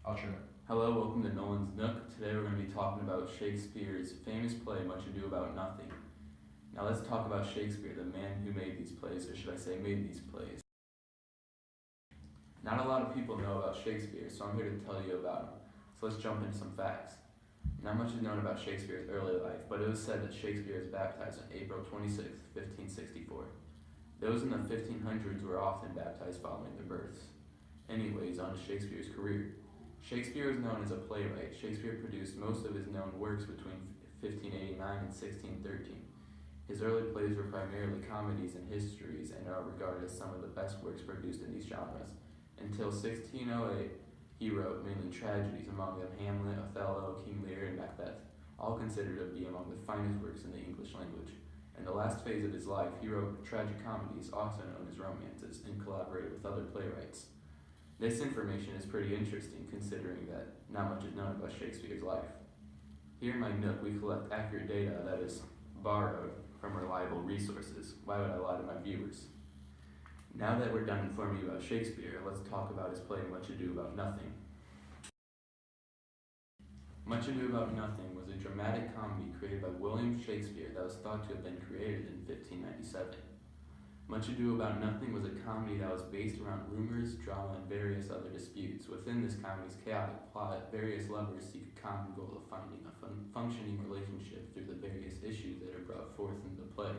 I'll try. Hello, welcome to Nolan's Nook. Today we're going to be talking about Shakespeare's famous play, Much Ado About Nothing. Now let's talk about Shakespeare, the man who made these plays, or should I say made these plays. Not a lot of people know about Shakespeare, so I'm here to tell you about him. So let's jump into some facts. Not much is known about Shakespeare's early life, but it was said that Shakespeare was baptized on April 26, 1564. Those in the 1500s were often baptized following their births. Anyways, on to Shakespeare's career. Shakespeare is known as a playwright. Shakespeare produced most of his known works between 1589 and 1613. His early plays were primarily comedies and histories and are regarded as some of the best works produced in these genres. Until 1608, he wrote mainly tragedies, among them Hamlet, Othello, King Lear, and Macbeth, all considered to be among the finest works in the English language. In the last phase of his life, he wrote tragic comedies, also known as romances, and collaborated with other playwrights. This information is pretty interesting considering that not much is known about Shakespeare's life. Here in my nook, we collect accurate data that is borrowed from reliable resources. Why would I lie to my viewers? Now that we're done informing you about Shakespeare, let's talk about his play Much Ado About Nothing. Much Ado About Nothing was a dramatic comedy created by William Shakespeare that was thought to have been created in 1597. Much Ado About Nothing was a comedy that was based around rumors, drama, and various other disputes. Within this comedy's chaotic plot, various lovers seek a common goal of finding a functioning relationship through the various issues that are brought forth in the play.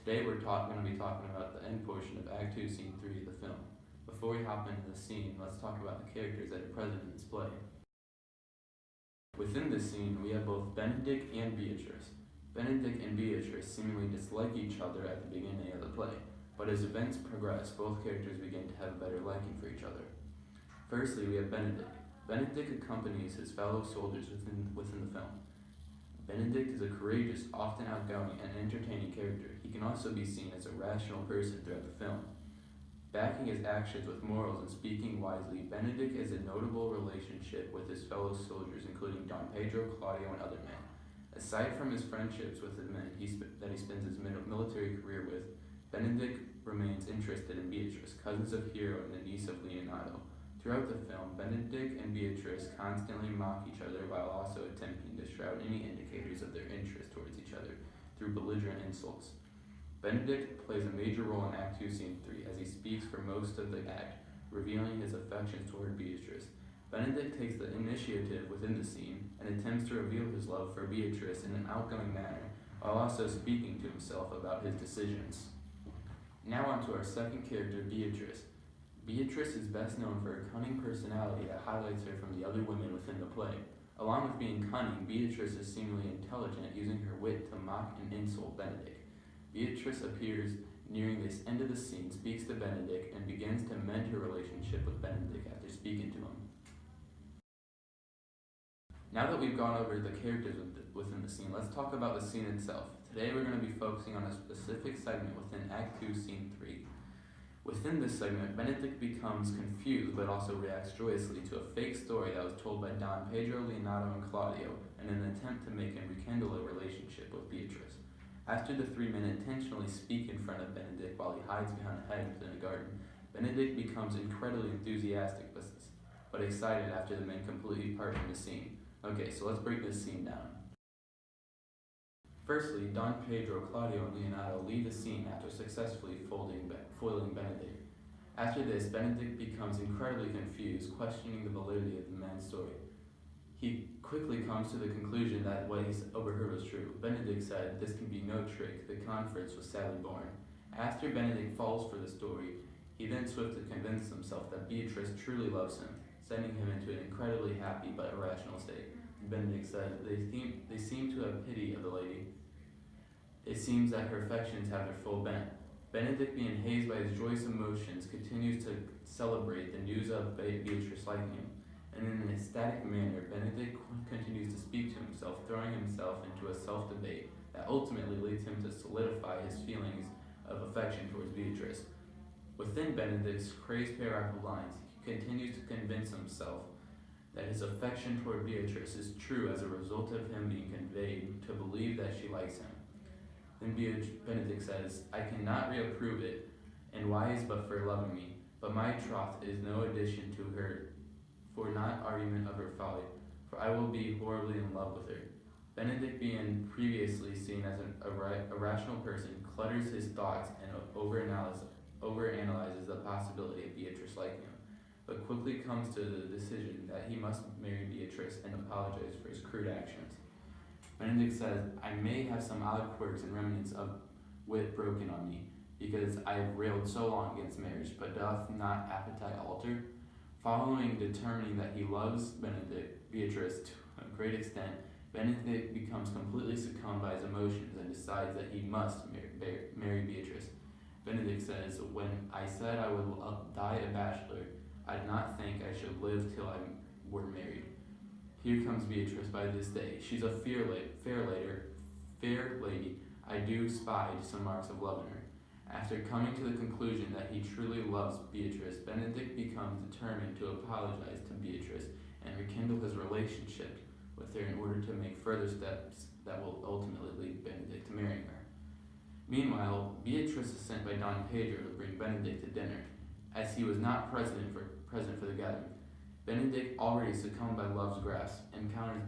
Today we're going to be talking about the end portion of Act 2, Scene 3 of the film. Before we hop into the scene, let's talk about the characters that are present in this play. Within this scene, we have both Benedict and Beatrice. Benedict and Beatrice seemingly dislike each other at the beginning of the play, but as events progress, both characters begin to have a better liking for each other. Firstly, we have Benedict. Benedict accompanies his fellow soldiers within the film. Benedict is a courageous, often outgoing, and entertaining character. He can also be seen as a rational person throughout the film. Backing his actions with morals and speaking wisely, Benedict has a notable relationship with his fellow soldiers, including Don Pedro, Claudio, and other men. Aside from his friendships with the men that he spends his military career with, Benedict remains interested in Beatrice, cousins of Hero and the niece of Leonardo. Throughout the film, Benedict and Beatrice constantly mock each other while also attempting to shroud any indicators of their interest towards each other through belligerent insults. Benedict plays a major role in Act 2, Scene 3, as he speaks for most of the act, revealing his affections toward Beatrice. Benedict takes the initiative within the scene and attempts to reveal his love for Beatrice in an outgoing manner, while also speaking to himself about his decisions. Now on to our second character, Beatrice. Beatrice is best known for her cunning personality that highlights her from the other women within the play. Along with being cunning, Beatrice is seemingly intelligent, using her wit to mock and insult Benedict. Beatrice appears nearing the end of the scene, speaks to Benedict, and begins to mend her relationship with Benedict after speaking to him. Now that we've gone over the characters within the scene, let's talk about the scene itself. Today we're going to be focusing on a specific segment within Act 2, Scene 3. Within this segment, Benedict becomes confused but also reacts joyously to a fake story that was told by Don Pedro, Leonardo, and Claudio in an attempt to make him rekindle a relationship with Beatrice. After the three men intentionally speak in front of Benedict while he hides behind a hedge within a garden, Benedict becomes incredibly enthusiastic but excited after the men completely part from the scene. Okay, so let's break this scene down. Firstly, Don Pedro, Claudio, and Leonardo leave the scene after successfully foiling Benedict. After this, Benedict becomes incredibly confused, questioning the validity of the man's story. He quickly comes to the conclusion that what he's overheard was true. Benedict said, "This can be no trick, the conference was sadly born." After Benedict falls for the story, he then swiftly convinces himself that Beatrice truly loves him, sending him into an incredibly happy but irrational state. Benedict said, they seem to have pity of the lady. It seems that her affections have their full bent. Benedict, being hazed by his joyous emotions, continues to celebrate the news of Beatrice liking him. And in an ecstatic manner, Benedict continues to speak to himself, throwing himself into a self-debate that ultimately leads him to solidify his feelings of affection towards Beatrice. Within Benedict's crazed pair of lines, he continues to convince himself that his affection toward Beatrice is true as a result of him being conveyed to believe that she likes him. Then Benedict says, "I cannot reapprove it, and wise but for loving me, but my troth is no addition to her for not argument of her folly, for I will be horribly in love with her. Benedict, being previously seen as a rational person, clutters his thoughts and overanalyzes the possibility of Beatrice liking him, but quickly comes to the decision that he must marry Beatrice and apologize for his crude actions. Benedict says, I may have some odd quirks and remnants of wit broken on me, because I have railed so long against marriage, but doth not appetite alter? Following determining that he loves Beatrice to a great extent, Benedict becomes completely succumbed by his emotions and decides that he must marry Beatrice. Benedict says, when I said I would die a bachelor, I did not think I should live till I were married. Here comes Beatrice by this day. She's a fair lady. I do spy some marks of love in her. After coming to the conclusion that he truly loves Beatrice, Benedict becomes determined to apologize to Beatrice and rekindle his relationship with her in order to make further steps that will ultimately lead Benedict to marrying her. Meanwhile, Beatrice is sent by Don Pedro to bring Benedict to dinner, as he was not present for the gathering. Benedict, already succumbed by love's grasp, encounters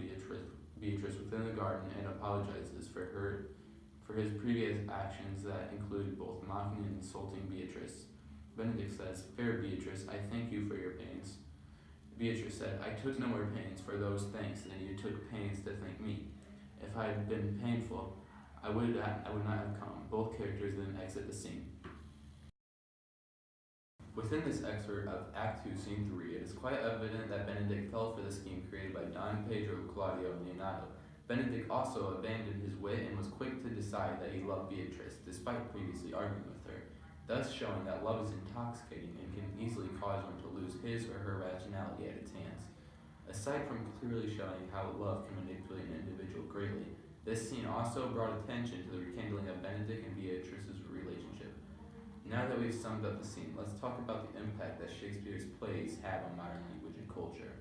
Beatrice within the garden and apologizes for his previous actions that included both mocking and insulting Beatrice. Benedict says, Fair Beatrice, I thank you for your pains. Beatrice said, I took no more pains for those thanks than you took pains to thank me. If I had been painful, I would not have come. Both characters then exit the scene. Within this excerpt of Act 2, Scene 3, it is quite evident that Benedict fell for the scheme created by Don Pedro, Claudio, and Leonardo. Benedict also abandoned his wit and was quick to decide that he loved Beatrice, despite previously arguing with her, thus showing that love is intoxicating and can easily cause one to lose his or her rationality at its hands. Aside from clearly showing how love can manipulate an individual greatly, this scene also brought attention to the rekindling of Benedict and Beatrice's relationship. Now that we've summed up the scene, let's talk about the impact that Shakespeare's plays have on modern language and culture.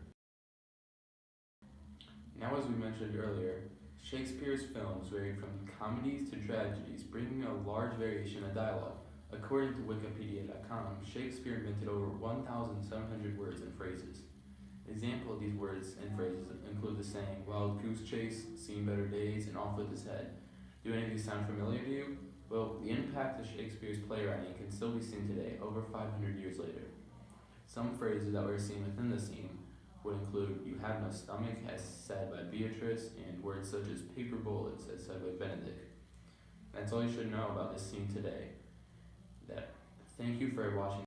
Now, as we mentioned earlier, Shakespeare's films varied from comedies to tragedies, bringing a large variation of dialogue. According to Wikipedia.com, Shakespeare invented over 1,700 words and phrases. Examples of these words and phrases include the saying, wild goose chase, seen better days, and off with his head. Do any of these sound familiar to you? Well, the impact of Shakespeare's playwriting can still be seen today, over 500 years later. Some phrases that were seen within the scene would include, you have no stomach, as said by Beatrice, and words such as paper bullets, as said by Benedict. That's all you should know about this scene today. Thank you for watching.